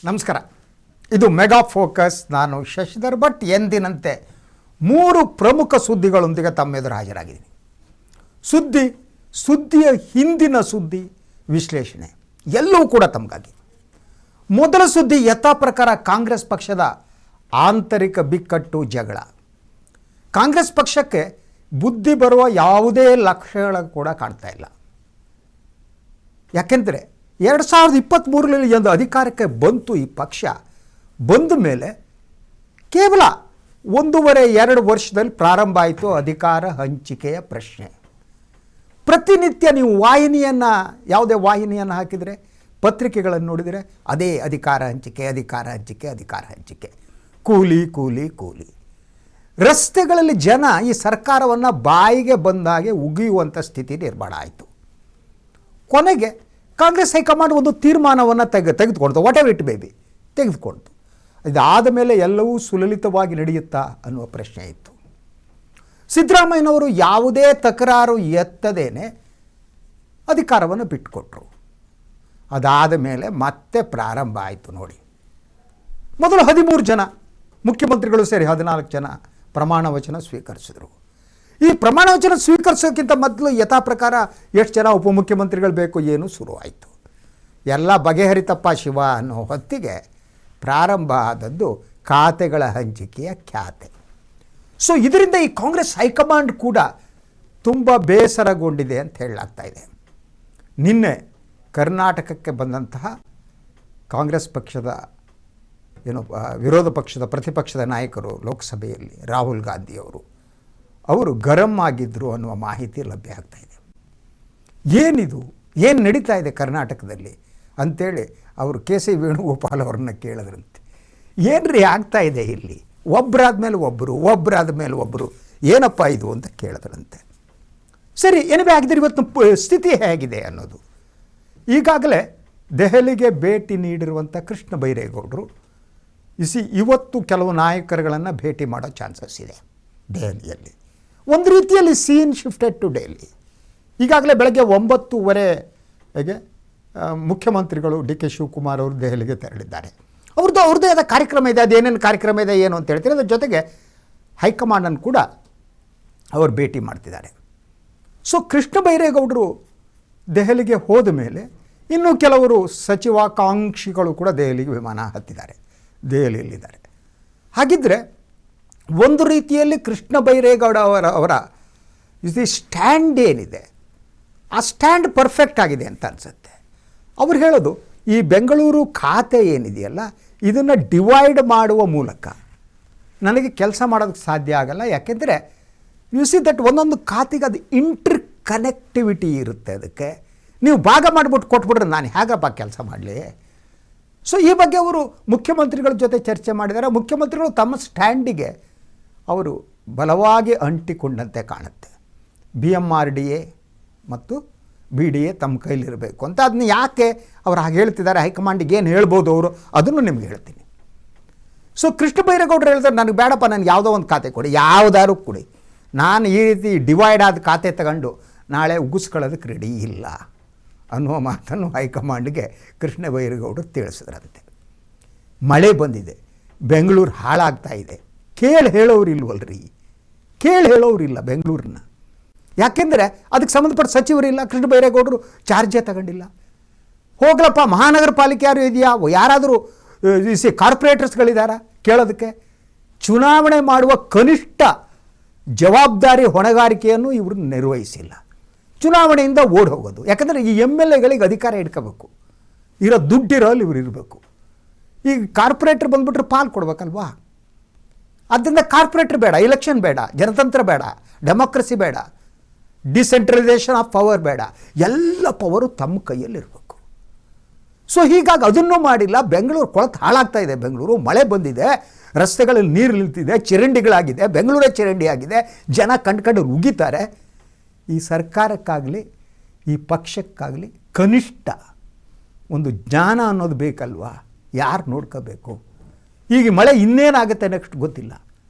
ನಮಸ್ಕಾರ. ಇದು mega focus. ನಾನು ಶಶಿಧರ್ ಭಟ್. ಎಂದಿನಂತೆ 3 ಪ್ರಮುಖ ಸುದ್ದಿಗಳೊಂದಿಗೆ ತಮ್ಮೆದುರು ಹಾಜರಾಗಿದ್ದೀನಿ. ಸುದ್ದಿಯ ಹಿಂದಿನ ಸುದ್ದಿ ವಿಶ್ಲೇಷಣೆ ಎಲ್ಲವೂ ಕೂಡ ತಮಗಾಗಿ. ಮೊದಲ ಸುದ್ದಿ ಯಥಾ ಪ್ರಕಾರ ಕಾಂಗ್ರೆಸ್ ಪಕ್ಷದ ಆಂತರಿಕ ಬಿಕ್ಕಟ್ಟು ಜಗಳ. ಕಾಂಗ್ರೆಸ್ ಪಕ್ಷಕ್ಕೆ ಬುದ್ಧಿ ಬರುವ ಯಾವುದೇ ಲಕ್ಷಣಗಳು ಕೂಡ ಕಾಣ್ತಾ ಇಲ್ಲ. ಯಾಕೆಂದರೆ 2023ರಲ್ಲಿ ಒಂದು ಅಧಿಕಾರಕ್ಕೆ ಬಂತು. ಈ ಪಕ್ಷ ಬಂದ ಮೇಲೆ ಕೇವಲ 1.5-2 ವರ್ಷದಲ್ಲಿ ಪ್ರಾರಂಭ ಆಯಿತು ಅಧಿಕಾರ ಹಂಚಿಕೆಯ ಪ್ರಶ್ನೆ. ಪ್ರತಿನಿತ್ಯ ನೀವು ಯಾವುದೇ ವಾಹಿನಿಯನ್ನು ಹಾಕಿದರೆ, ಪತ್ರಿಕೆಗಳನ್ನು ನೋಡಿದರೆ ಅದೇ ಅಧಿಕಾರ ಹಂಚಿಕೆ, ಕೂಲಿ. ರಸ್ತೆಗಳಲ್ಲಿ ಜನ ಈ ಸರ್ಕಾರವನ್ನು ಬಾಯಿಗೆ ಬಂದಾಗೆ ಉಗಿಯುವಂಥ ಸ್ಥಿತಿ ನಿರ್ಮಾಣ ಆಯಿತು. ಕೊನೆಗೆ ಕಾಂಗ್ರೆಸ್ ಹೈಕಮಾಂಡ್ ಒಂದು ತೀರ್ಮಾನವನ್ನು ತೆಗೆದುಕೊಳ್ತು. Whatever it may be ತೆಗೆದುಕೊಳ್ತು. ಇದಾದ ಮೇಲೆ ಎಲ್ಲವೂ ಸುಲಲಿತವಾಗಿ ನಡೆಯುತ್ತಾ ಅನ್ನುವ ಪ್ರಶ್ನೆ ಇತ್ತು. ಸಿದ್ದರಾಮಯ್ಯನವರು ಯಾವುದೇ ತಕರಾರು ಎತ್ತದೇನೆ ಅಧಿಕಾರವನ್ನು ಬಿಟ್ಟುಕೊಟ್ರು. ಅದಾದ ಮೇಲೆ ಮತ್ತೆ ಪ್ರಾರಂಭ ಆಯಿತು ನೋಡಿ. ಮೊದಲು 13 ಜನ ಮುಖ್ಯಮಂತ್ರಿಗಳು ಸೇರಿ 14 ಜನ ಪ್ರಮಾಣ ವಚನ ಸ್ವೀಕರಿಸಿದರು. ಈ ಪ್ರಮಾಣ ವಚನ ಸ್ವೀಕರಿಸೋಕ್ಕಿಂತ ಮೊದಲು ಯಥಾ ಪ್ರಕಾರ ಎಷ್ಟು ಜನ ಉಪಮುಖ್ಯಮಂತ್ರಿಗಳು ಬೇಕು ಏನು ಶುರುವಾಯಿತು. ಎಲ್ಲ ಬಗೆಹರಿತಪ್ಪ ಶಿವ ಅನ್ನೋ ಹೊತ್ತಿಗೆ ಪ್ರಾರಂಭ ಆದದ್ದು ಖಾತೆಗಳ ಹಂಚಿಕೆಯ ಖ್ಯಾತೆ. ಸೊ ಇದರಿಂದ ಈ ಕಾಂಗ್ರೆಸ್ ಹೈಕಮಾಂಡ್ ಕೂಡ ತುಂಬ ಬೇಸರಗೊಂಡಿದೆ ಅಂತ ಹೇಳಲಾಗ್ತಾ ಇದೆ. ನಿನ್ನೆ ಕರ್ನಾಟಕಕ್ಕೆ ಬಂದಂತಹ ಕಾಂಗ್ರೆಸ್ ಪಕ್ಷದ ವಿರೋಧ ಪಕ್ಷದ ಪ್ರತಿಪಕ್ಷದ ನಾಯಕರು ಲೋಕಸಭೆಯಲ್ಲಿ ರಾಹುಲ್ ಗಾಂಧಿಯವರು ಗರಂ ಆಗಿದ್ದರು ಅನ್ನುವ ಮಾಹಿತಿ ಲಭ್ಯ ಆಗ್ತಾ ಇದೆ. ಏನು ನಡೀತಾ ಇದೆ ಕರ್ನಾಟಕದಲ್ಲಿ ಅಂಥೇಳಿ ಅವರು ಕೆ.ಸಿ. ವೇಣುಗೋಪಾಲ್ ಅವ್ರನ್ನ ಕೇಳಿದ್ರಂತೆ. ಏನ್ರಿ ಆಗ್ತಾ ಇದೆ ಇಲ್ಲಿ? ಒಬ್ಬರಾದ ಮೇಲೆ ಒಬ್ಬರು ಏನಪ್ಪ ಇದು ಅಂತ ಕೇಳಿದ್ರಂತೆ. ಸರಿ, ಏನೇ ಆಗಿದ್ರೆ ಇವತ್ತು ಸ್ಥಿತಿ ಹೇಗಿದೆ ಅನ್ನೋದು. ಈಗಾಗಲೇ ದೆಹಲಿಗೆ ಭೇಟಿ ನೀಡಿರುವಂಥ ಕೃಷ್ಣ ಬೈರೇಗೌಡರು ಇವತ್ತು ಕೆಲವು ನಾಯಕರುಗಳನ್ನು ಭೇಟಿ ಮಾಡೋ ಚಾನ್ಸಸ್ ಇದೆ ದೆಹಲಿಯಲ್ಲಿ. ಒಂದು ರೀತಿಯಲ್ಲಿ ಸೀನ್ ಶಿಫ್ಟೆಡ್ ಟು ಡೆಲ್ಲಿ. ಈಗಾಗಲೇ ಬೆಳಗ್ಗೆ 9:30ಗೆ ಮುಖ್ಯಮಂತ್ರಿಗಳು ಡಿ.ಕೆ. ಶಿವಕುಮಾರ್ ಅವರು ದೆಹಲಿಗೆ ತೆರಳಿದ್ದಾರೆ. ಅವ್ರದ್ದೇ ಆದ ಕಾರ್ಯಕ್ರಮ ಇದೆ. ಅದೇನೇನು ಕಾರ್ಯಕ್ರಮ ಇದೆ ಏನು ಅಂತ ಹೇಳ್ತೀರಿ. ಅದರ ಜೊತೆಗೆ ಹೈಕಮಾಂಡನ್ನು ಕೂಡ ಅವರು ಭೇಟಿ ಮಾಡ್ತಿದ್ದಾರೆ. ಸೊ ಕೃಷ್ಣ ಬೈರೇಗೌಡರು ದೆಹಲಿಗೆ ಹೋದ ಮೇಲೆ ಇನ್ನೂ ಕೆಲವರು ಸಚಿವಾಕಾಂಕ್ಷಿಗಳು ಕೂಡ ದೆಹಲಿಗೆ ವಿಮಾನ ಹತ್ತಿದ್ದಾರೆ, ದೆಹಲಿಯಲ್ಲಿದ್ದಾರೆ. ಹಾಗಿದ್ದರೆ ಒಂದು ರೀತಿಯಲ್ಲಿ ಕೃಷ್ಣ ಬೈರೇಗೌಡ ಅವರ ಸ್ಟ್ಯಾಂಡ್ ಏನಿದೆ, ಆ ಸ್ಟ್ಯಾಂಡ್ ಪರ್ಫೆಕ್ಟ್ ಆಗಿದೆ ಅಂತ ಅನಿಸುತ್ತೆ. ಅವ್ರು ಹೇಳೋದು ಈ ಬೆಂಗಳೂರು ಖಾತೆ ಏನಿದೆಯಲ್ಲ, ಇದನ್ನು ಡಿವೈಡ್ ಮಾಡುವ ಮೂಲಕ ನನಗೆ ಕೆಲಸ ಮಾಡೋದಕ್ಕೆ ಸಾಧ್ಯ ಆಗಲ್ಲ. ಯಾಕೆಂದರೆ ಯು ಸಿ ದಟ್ ಒಂದೊಂದು ಖಾತೆಗೆ ಅದು ಇಂಟರ್ ಕನೆಕ್ಟಿವಿಟಿ ಇರುತ್ತೆ. ಅದಕ್ಕೆ ನೀವು ಭಾಗ ಮಾಡಿಬಿಟ್ಟು ಕೊಟ್ಬಿಟ್ರೆ ನಾನು ಹೇಗಪ್ಪ ಕೆಲಸ ಮಾಡಲಿ? ಸೊ ಈ ಬಗ್ಗೆ ಅವರು ಮುಖ್ಯಮಂತ್ರಿಗಳ ಜೊತೆ ಚರ್ಚೆ ಮಾಡಿದ್ದಾರೆ. ಮುಖ್ಯಮಂತ್ರಿಗಳು ತಮ್ಮ ಸ್ಟ್ಯಾಂಡಿಗೆ ಅವರು ಬಲವಾಗಿ ಅಂಟಿಕೊಂಡಂತೆ ಕಾಣುತ್ತೆ. BMRDA ಮತ್ತು BDA ತಮ್ಮ ಕೈಲಿರಬೇಕು ಅಂತ. ಅದನ್ನ ಯಾಕೆ ಅವ್ರು ಹಾಗೆ ಹೇಳ್ತಿದ್ದಾರೆ, ಹೈಕಮಾಂಡಿಗೆ ಏನು ಹೇಳ್ಬೋದು ಅವರು, ಅದನ್ನು ನಿಮ್ಗೆ ಹೇಳ್ತೀನಿ. ಸೊ ಕೃಷ್ಣ ಬೈರೇಗೌಡರು ಹೇಳ್ತಾರೆ, ನನಗೆ ಬೇಡಪ್ಪ, ನನಗೆ ಯಾವುದೋ ಒಂದು ಖಾತೆ ಕೊಡಿ, ಯಾವುದಾದ್ರು ಕೊಡಿ, ನಾನು ಈ ರೀತಿ ಡಿವೈಡ್ ಆದ ಖಾತೆ ತಗೊಂಡು ನಾಳೆ ಉಗಿಸ್ಕೊಳ್ಳೋದಕ್ಕೆ ರೆಡಿ ಇಲ್ಲ ಅನ್ನುವ ಮಾತನ್ನು ಹೈಕಮಾಂಡ್ಗೆ ಕೃಷ್ಣ ಬೈರೇಗೌಡರು ತಿಳಿಸಿದ್ರಂತೆ. ಮಳೆ ಬಂದಿದೆ, ಬೆಂಗಳೂರು ಹಾಳಾಗ್ತಾ ಇದೆ, ಕೇಳಿ ಹೇಳೋರಿಲ್ಲ ಬೆಂಗಳೂರನ್ನ. ಯಾಕೆಂದರೆ ಅದಕ್ಕೆ ಸಂಬಂಧಪಟ್ಟ ಸಚಿವರಿಲ್ಲ, ಕೃಷ್ಣ ಬೈರೇಗೌಡರು ಚಾರ್ಜೇ ತಗೊಂಡಿಲ್ಲ. ಹೋಗ್ಲಪ್ಪ, ಮಹಾನಗರ ಪಾಲಿಕೆ ಯಾರು ಇದೆಯಾ, ಯಾರಾದರೂ ಕಾರ್ಪೊರೇಟರ್ಸ್ಗಳಿದ್ದಾರಾ ಕೇಳೋದಕ್ಕೆ? ಚುನಾವಣೆ ಮಾಡುವ ಕನಿಷ್ಠ ಜವಾಬ್ದಾರಿ ಹೊಣೆಗಾರಿಕೆಯನ್ನು ಇವರು ನಿರ್ವಹಿಸಿಲ್ಲ. ಚುನಾವಣೆಯಿಂದ ಓಡಿ ಹೋಗೋದು. ಯಾಕಂದರೆ ಈ MLAಗಳಿಗೆ ಅಧಿಕಾರ ಇಟ್ಕೋಬೇಕು, ಇರೋ ದುಡ್ಡಿರೋಲ್ಲಿ ಇವರು ಇರಬೇಕು. ಈಗ ಕಾರ್ಪೊರೇಟರ್ ಬಂದುಬಿಟ್ರೆ ಪಾಲು ಕೊಡ್ಬೇಕಲ್ವಾ? ಆದ್ದರಿಂದ ಕಾರ್ಪೊರೇಟರ್ ಬೇಡ, ಎಲೆಕ್ಷನ್ ಬೇಡ, ಜನತಂತ್ರ ಬೇಡ, ಡೆಮೋಕ್ರಸಿ ಬೇಡ, ಡಿಸೆಂಟ್ರಲೈಸೇಷನ್ ಆಫ್ ಪವರ್ ಬೇಡ, ಎಲ್ಲ ಪವರು ತಮ್ಮ ಕೈಯಲ್ಲಿರಬೇಕು. ಸೊ ಹೀಗಾಗಿ ಅದನ್ನೂ ಮಾಡಿಲ್ಲ. ಬೆಂಗಳೂರು ಕೊಳತು ಹಾಳಾಗ್ತಾ ಇದೆ. ಬೆಂಗಳೂರು ಮಳೆ ಬಂದಿದೆ, ರಸ್ತೆಗಳಲ್ಲಿ ನೀರು ನಿಲ್ತಿದೆ, ಚರಂಡಿಗಳಾಗಿದೆ, ಬೆಂಗಳೂರೇ ಚರಂಡಿ ಆಗಿದೆ, ಜನ ಕಂಡು ಉಗಿತಾರೆ. ಈ ಸರ್ಕಾರಕ್ಕಾಗಲಿ ಈ ಪಕ್ಷಕ್ಕಾಗಲಿ ಕನಿಷ್ಠ ಒಂದು ಜ್ಞಾನ ಅನ್ನೋದು ಬೇಕಲ್ವಾ? ಯಾರು ನೋಡ್ಕೋಬೇಕು? ಈಗ ಮಳೆ ಇನ್ನೇನಾಗುತ್ತೆ ನೆಕ್ಸ್ಟ್ ಗೊತ್ತಿಲ್ಲ.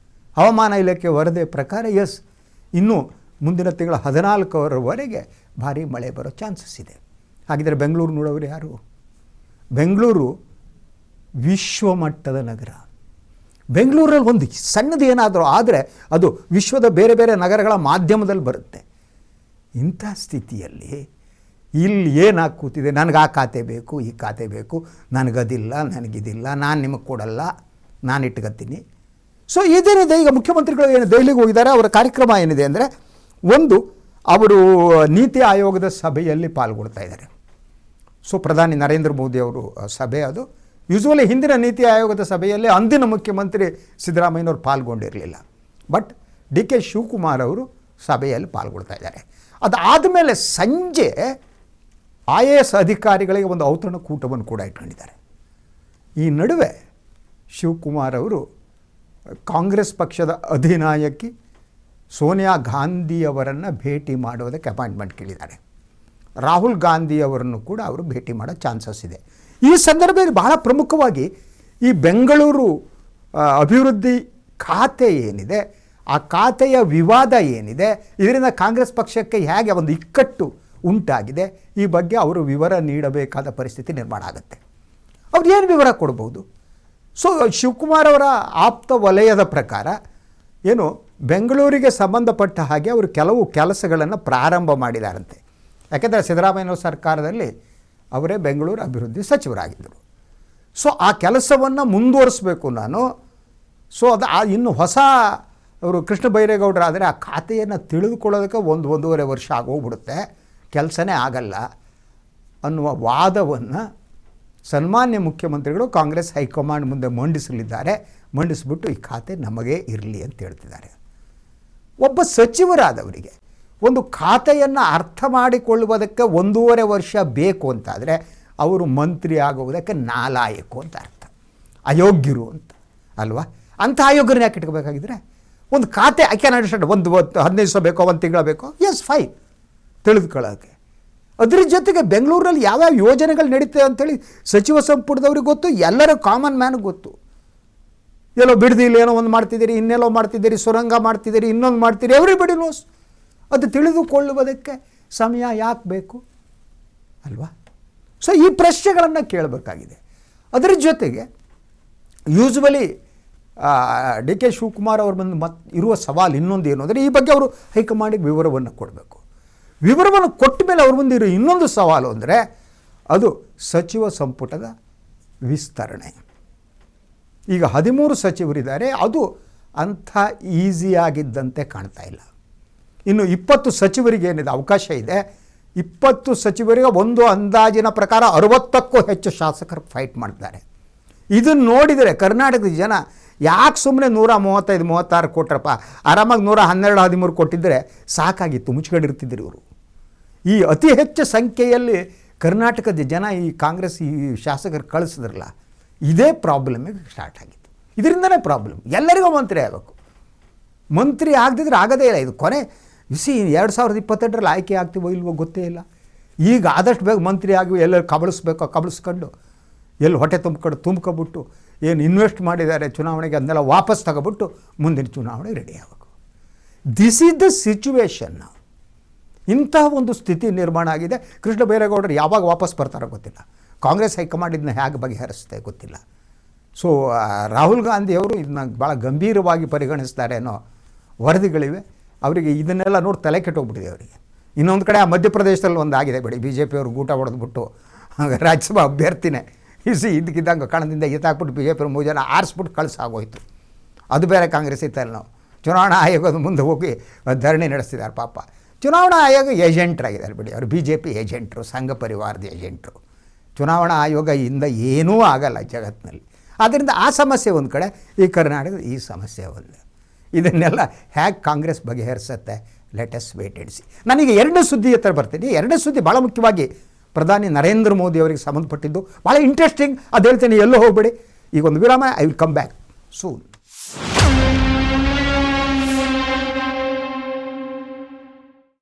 ಹವಾಮಾನ ಇಲಾಖೆ ವರದಿ ಪ್ರಕಾರ ಇನ್ನೂ ಮುಂದಿನ ತಿಂಗಳ 14ರವರೆಗೆ ಭಾರಿ ಮಳೆ ಬರೋ ಚಾನ್ಸಸ್ ಇದೆ. ಹಾಗಿದ್ರೆ ಬೆಂಗಳೂರು ನೋಡೋರು ಯಾರು? ಬೆಂಗಳೂರು ವಿಶ್ವಮಟ್ಟದ ನಗರ. ಬೆಂಗಳೂರಲ್ಲಿ ಒಂದು ಸಣ್ಣದು ಏನಾದರೂ ಆದರೆ ಅದು ವಿಶ್ವದ ಬೇರೆ ಬೇರೆ ನಗರಗಳ ಮಾಧ್ಯಮದಲ್ಲಿ ಬರುತ್ತೆ. ಇಂಥ ಸ್ಥಿತಿಯಲ್ಲಿ ಇಲ್ಲಿ ಏನಾಗಿ ಕೂತಿದೆ, ನನಗೆ ಆ ಖಾತೆ ಬೇಕು, ಈ ಖಾತೆ ಬೇಕು, ನನಗದಿಲ್ಲ, ನನಗಿದಿಲ್ಲ, ನಾನು ನಿಮಗೆ ಕೊಡಲ್ಲ, ನಾನು ಇಟ್ಕೊತೀನಿ. ಸೊ ಇದೇನಿದೆ, ಈಗ ಮುಖ್ಯಮಂತ್ರಿಗಳು ಏನು ದೆಹಲಿಗೆ ಹೋಗಿದ್ದಾರೆ, ಅವರ ಕಾರ್ಯಕ್ರಮ ಏನಿದೆ ಅಂದರೆ, ಒಂದು ಅವರು ನೀತಿ ಆಯೋಗದ ಸಭೆಯಲ್ಲಿ ಪಾಲ್ಗೊಳ್ತಾ ಇದ್ದಾರೆ. ಸೊ ಪ್ರಧಾನಿ ನರೇಂದ್ರ ಮೋದಿ ಅವರು ಸಭೆ ಅದು. ಯೂಶ್ವಲಿ ಹಿಂದಿನ ನೀತಿ ಆಯೋಗದ ಸಭೆಯಲ್ಲಿ ಅಂದಿನ ಮುಖ್ಯಮಂತ್ರಿ ಸಿದ್ದರಾಮಯ್ಯನವರು ಪಾಲ್ಗೊಂಡಿರಲಿಲ್ಲ. ಬಟ್ ಡಿ ಕೆ ಶಿವಕುಮಾರ್ ಅವರು ಸಭೆಯಲ್ಲಿ ಪಾಲ್ಗೊಳ್ತಾ ಇದ್ದಾರೆ. ಅದಾದಮೇಲೆ ಸಂಜೆ IAS ಅಧಿಕಾರಿಗಳಿಗೆ ಒಂದು ಔತಣಕೂಟವನ್ನು ಕೂಡ ಇಟ್ಕೊಂಡಿದ್ದಾರೆ. ಈ ನಡುವೆ ಶಿವಕುಮಾರ್ ಅವರು ಕಾಂಗ್ರೆಸ್ ಪಕ್ಷದ ಅಧಿನಾಯಕಿ ಸೋನಿಯಾ ಗಾಂಧಿಯವರನ್ನು ಭೇಟಿ ಮಾಡುವುದಕ್ಕೆ ಅಪಾಯಿಂಟ್ಮೆಂಟ್ ಕೇಳಿದ್ದಾರೆ. ರಾಹುಲ್ ಗಾಂಧಿಯವರನ್ನು ಕೂಡ ಅವರು ಭೇಟಿ ಮಾಡೋ ಚಾನ್ಸಸ್ ಇದೆ. ಈ ಸಂದರ್ಭದಲ್ಲಿ ಬಹಳ ಪ್ರಮುಖವಾಗಿ ಈ ಬೆಂಗಳೂರು ಅಭಿವೃದ್ಧಿ ಖಾತೆ ಏನಿದೆ, ಆ ಖಾತೆಯ ವಿವಾದ ಏನಿದೆ, ಇದರಿಂದ ಕಾಂಗ್ರೆಸ್ ಪಕ್ಷಕ್ಕೆ ಹೇಗೆ ಒಂದು ಇಕ್ಕಟ್ಟು ಉಂಟಾಗಿದೆ, ಈ ಬಗ್ಗೆ ಅವರು ವಿವರ ನೀಡಬೇಕಾದ ಪರಿಸ್ಥಿತಿ ನಿರ್ಮಾಣ ಆಗುತ್ತೆ. ಅವ್ರು ಏನು ವಿವರ ಕೊಡ್ಬೋದು? ಸೊ ಶಿವಕುಮಾರ್ ಅವರ ಆಪ್ತ ವಲಯದ ಪ್ರಕಾರ ಏನು ಬೆಂಗಳೂರಿಗೆ ಸಂಬಂಧಪಟ್ಟ ಹಾಗೆ ಅವರು ಕೆಲವು ಕೆಲಸಗಳನ್ನು ಪ್ರಾರಂಭ ಮಾಡಿದಾರಂತೆ. ಯಾಕೆಂದರೆ ಸಿದ್ದರಾಮಯ್ಯ ಸರ್ಕಾರದಲ್ಲಿ ಅವರೇ ಬೆಂಗಳೂರು ಅಭಿವೃದ್ಧಿ ಸಚಿವರಾಗಿದ್ದರು. ಸೊ ಆ ಕೆಲಸವನ್ನು ಮುಂದುವರಿಸಬೇಕು ನಾನು. ಸೊ ಅದು ಇನ್ನು ಹೊಸ ಅವರು ಕೃಷ್ಣ ಬೈರೇಗೌಡರಾದರೆ ಆ ಖಾತೆಯನ್ನು ತಿಳಿದುಕೊಳ್ಳೋದಕ್ಕೆ 1-1.5 ವರ್ಷ ಆಗೋಗ್ಬಿಡುತ್ತೆ, ಕೆಲಸನೇ ಆಗಲ್ಲ ಅನ್ನುವ ವಾದವನ್ನು ಸನ್ಮಾನ್ಯ ಮುಖ್ಯಮಂತ್ರಿಗಳು ಕಾಂಗ್ರೆಸ್ ಹೈಕಮಾಂಡ್ ಮುಂದೆ ಮಂಡಿಸಲಿದ್ದಾರೆ. ಮಂಡಿಸಿಬಿಟ್ಟು ಈ ಖಾತೆ ನಮಗೇ ಇರಲಿ ಅಂತ ಹೇಳ್ತಿದ್ದಾರೆ. ಒಬ್ಬ ಸಚಿವರಾದವರಿಗೆ ಒಂದು ಖಾತೆಯನ್ನು ಅರ್ಥ ಮಾಡಿಕೊಳ್ಳುವುದಕ್ಕೆ 1.5 ವರ್ಷ ಬೇಕು ಅಂತಾದರೆ ಅವರು ಮಂತ್ರಿ ಆಗುವುದಕ್ಕೆ ನಾಲಾಯಕು ಅಂತ ಅರ್ಥ, ಅಯೋಗ್ಯರು ಅಂತ ಅಲ್ವಾ? ಅಂಥ ಅಯೋಗ್ಯರನ್ನ ಯಾಕೆ ಇಟ್ಕೋಬೇಕಾಗಿದ್ರೆ ಒಂದು ಖಾತೆ ಐ ಕ್ಯಾನ್ ಅಂಡರ್ಸ್ಟ್ಯಾಂಡ್, ಒಂದು 15 ದಿವಸ ಬೇಕೋ, 1 ತಿಂಗಳು ಬೇಕೋ, ಎಸ್ ಫೈನ್, ತಿಳಿದುಕೊಳ್ಳೋಕ್ಕೆ. ಅದ್ರ ಜೊತೆಗೆ ಬೆಂಗಳೂರಲ್ಲಿ ಯಾವ್ಯಾವ ಯೋಜನೆಗಳು ನಡೀತವೆ ಅಂಥೇಳಿ ಸಚಿವ ಸಂಪುಟದವ್ರಿಗೆ ಗೊತ್ತು, ಎಲ್ಲರ ಕಾಮನ್ ಮ್ಯಾನ್ಗೆ ಗೊತ್ತು. ಎಲ್ಲೋ ಬಿಡದಿಲ್ಲ ಏನೋ ಒಂದು ಮಾಡ್ತಿದ್ದೀರಿ, ಇನ್ನೆಲ್ಲೋ ಮಾಡ್ತಿದ್ದೀರಿ, ಸುರಂಗ ಮಾಡ್ತಿದ್ದೀರಿ, ಇನ್ನೊಂದು ಮಾಡ್ತೀರಿ, ಎವ್ರಿಬಡಿ ನೋಸ್. ಅದು ತಿಳಿದುಕೊಳ್ಳುವುದಕ್ಕೆ ಸಮಯ ಯಾಕೆ ಬೇಕು ಅಲ್ವಾ? ಸೊ ಈ ಪ್ರಶ್ನೆಗಳನ್ನು ಕೇಳಬೇಕಾಗಿದೆ. ಅದರ ಜೊತೆಗೆ ಯೂಶ್ವಲಿ ಡಿ ಕೆ ಶಿವಕುಮಾರ್ ಅವ್ರ ಬಂದು ಇರುವ ಸವಾಲು ಇನ್ನೊಂದು ಏನು ಅಂದರೆ, ಈ ಬಗ್ಗೆ ಅವರು ಹೈಕಮಾಂಡಿಗೆ ವಿವರವನ್ನು ಕೊಡಬೇಕು. ವಿವರವನ್ನು ಕೊಟ್ಟ ಮೇಲೆ ಅವ್ರ ಮುಂದೆ ಇರೋ ಇನ್ನೊಂದು ಸವಾಲು ಅಂದರೆ ಅದು ಸಚಿವ ಸಂಪುಟದ ವಿಸ್ತರಣೆ. ಈಗ 13 ಸಚಿವರಿದ್ದಾರೆ, ಅದು ಅಂಥ ಈಸಿಯಾಗಿದ್ದಂತೆ ಕಾಣ್ತಾ ಇಲ್ಲ. ಇನ್ನು 20 ಸಚಿವರಿಗೆ ಏನಿದೆ ಅವಕಾಶ ಇದೆ. 20 ಸಚಿವರಿಗೆ ಒಂದು ಅಂದಾಜಿನ ಪ್ರಕಾರ 60ಕ್ಕೂ ಹೆಚ್ಚು ಶಾಸಕರು ಫೈಟ್ ಮಾಡ್ತಾರೆ. ಇದನ್ನು ನೋಡಿದರೆ ಕರ್ನಾಟಕದ ಜನ ಯಾಕೆ ಸುಮ್ಮನೆ 135-136 ಕೊಟ್ರಪ್ಪ, ಆರಾಮಾಗಿ 112-113 ಕೊಟ್ಟಿದ್ದರೆ ಸಾಕಾಗಿತ್ತು, ಮುಚ್ಕೊಂಡಿರ್ತಿದ್ರು ಇವರು. ಈ ಅತಿ ಹೆಚ್ಚು ಸಂಖ್ಯೆಯಲ್ಲಿ ಕರ್ನಾಟಕದ ಜನ ಈ ಕಾಂಗ್ರೆಸ್ ಈ ಶಾಸಕರು ಕಳಿಸಿದ್ರಲ್ಲ, ಇದೇ ಪ್ರಾಬ್ಲಮಿಗೆ ಸ್ಟಾರ್ಟ್ ಆಗಿತ್ತು. ಇದರಿಂದನೇ ಪ್ರಾಬ್ಲಮ್. ಎಲ್ಲರಿಗೂ ಮಂತ್ರಿ ಆಗಬೇಕು, ಮಂತ್ರಿ ಆಗದಿದ್ರೆ ಆಗೋದೇ ಇಲ್ಲ. ಇದು ಕೊನೆ 2028 ಆಯ್ಕೆ ಆಗ್ತೀವೋ ಇಲ್ವೋ ಗೊತ್ತೇ ಇಲ್ಲ. ಈಗ ಆದಷ್ಟು ಬೇಗ ಮಂತ್ರಿ ಆಗಿ ಎಲ್ಲರೂ ಕಬಳಿಸ್ಕೊಂಡು ಎಲ್ಲಿ ಹೊಟ್ಟೆ ತುಂಬ್ಕೊಬಿಟ್ಟು ಏನು ಇನ್ವೆಸ್ಟ್ ಮಾಡಿದ್ದಾರೆ ಚುನಾವಣೆಗೆ ಅದನ್ನೆಲ್ಲ ವಾಪಸ್ ತಗೊಬಿಟ್ಟು ಮುಂದಿನ ಚುನಾವಣೆಗೆ ರೆಡಿ ಆಗಬೇಕು. This is the situation. ಇಂಥ ಒಂದು ಸ್ಥಿತಿ ನಿರ್ಮಾಣ ಆಗಿದೆ. ಕೃಷ್ಣ ಬೈರೇಗೌಡರು ಯಾವಾಗ ವಾಪಸ್ ಬರ್ತಾರೋ ಗೊತ್ತಿಲ್ಲ, ಕಾಂಗ್ರೆಸ್ ಹೈಕಮಾಂಡ್ ಇದನ್ನ ಹೇಗೆ ಬಗೆಹರಿಸುತ್ತೆ ಗೊತ್ತಿಲ್ಲ. ಸೊ ರಾಹುಲ್ ಗಾಂಧಿಯವರು ಇದನ್ನ ಭಾಳ ಗಂಭೀರವಾಗಿ ಪರಿಗಣಿಸ್ತಾರೆ ಅನ್ನೋ ವರದಿಗಳಿವೆ. ಅವರಿಗೆ ಇದನ್ನೆಲ್ಲ ನೋಡಿ ತಲೆ ಕೆಟ್ಟೋಗ್ಬಿಟ್ಟಿದೆ ಅವರಿಗೆ. ಇನ್ನೊಂದು ಕಡೆ ಆ ಮಧ್ಯಪ್ರದೇಶದಲ್ಲಿ ಒಂದು ಆಗಿದೆ ಬಿಡಿ, BJP ಅವರು ಗೂಟ ಹೊಡೆದ್ಬಿಟ್ಟು ರಾಜ್ಯಸಭಾ ಅಭ್ಯರ್ಥಿನೇ ಇದಕ್ಕಿದ್ದಂಗೆ ಕಣದಿಂದ ಎತ್ತಾಕ್ಬಿಟ್ಟು BJP ಅವರು 3 ಜನ ಆರಿಸ್ಬಿಟ್ಟು ಕಳಿಸಾಗೋಯ್ತು. ಅದು ಬೇರೆ ಕಾಂಗ್ರೆಸ್ ಇತ್ತಲ್ಲ. ನಾವು ಚುನಾವಣಾ ಆಯೋಗದ ಮುಂದೆ ಹೋಗಿ ಧರಣಿ ನಡೆಸ್ತಿದ್ದಾರೆ. ಪಾಪ ಚುನಾವಣಾ ಆಯೋಗ ಏಜೆಂಟ್ರಾಗಿದ್ದಾರೆ ಬಿಡಿ, ಅವರು BJP ಏಜೆಂಟ್ರು, ಸಂಘ ಪರಿವಾರದ ಏಜೆಂಟ್ರು. ಚುನಾವಣಾ ಆಯೋಗ ಇಂದ ಏನೂ ಆಗಲ್ಲ ಜಗತ್ತಿನಲ್ಲಿ. ಆದ್ದರಿಂದ ಆ ಸಮಸ್ಯೆ ಒಂದು ಕಡೆ, ಈ ಕರ್ನಾಟಕದ ಈ ಸಮಸ್ಯೆ ಒಂದು. ಇದನ್ನೆಲ್ಲ ಹೇಗೆ ಕಾಂಗ್ರೆಸ್ ಬಗೆಹರಿಸುತ್ತೆ, let us wait and see. ನಾನೀಗ 2 ಸುದ್ದಿ ಹತ್ರ ಬರ್ತೀನಿ. 2 ಸುದ್ದಿ ಭಾಳ ಮುಖ್ಯವಾಗಿ ಪ್ರಧಾನಿ ನರೇಂದ್ರ ಮೋದಿ ಅವರಿಗೆ ಸಂಬಂಧಪಟ್ಟಿದ್ದು, ಭಾಳ ಇಂಟ್ರೆಸ್ಟಿಂಗ್. ಅದು ಹೇಳ್ತೀನಿ, ಎಲ್ಲೂ ಹೋಗಬೇಡಿ. ಈಗ ಒಂದು ವಿರಾಮ. I will come back soon.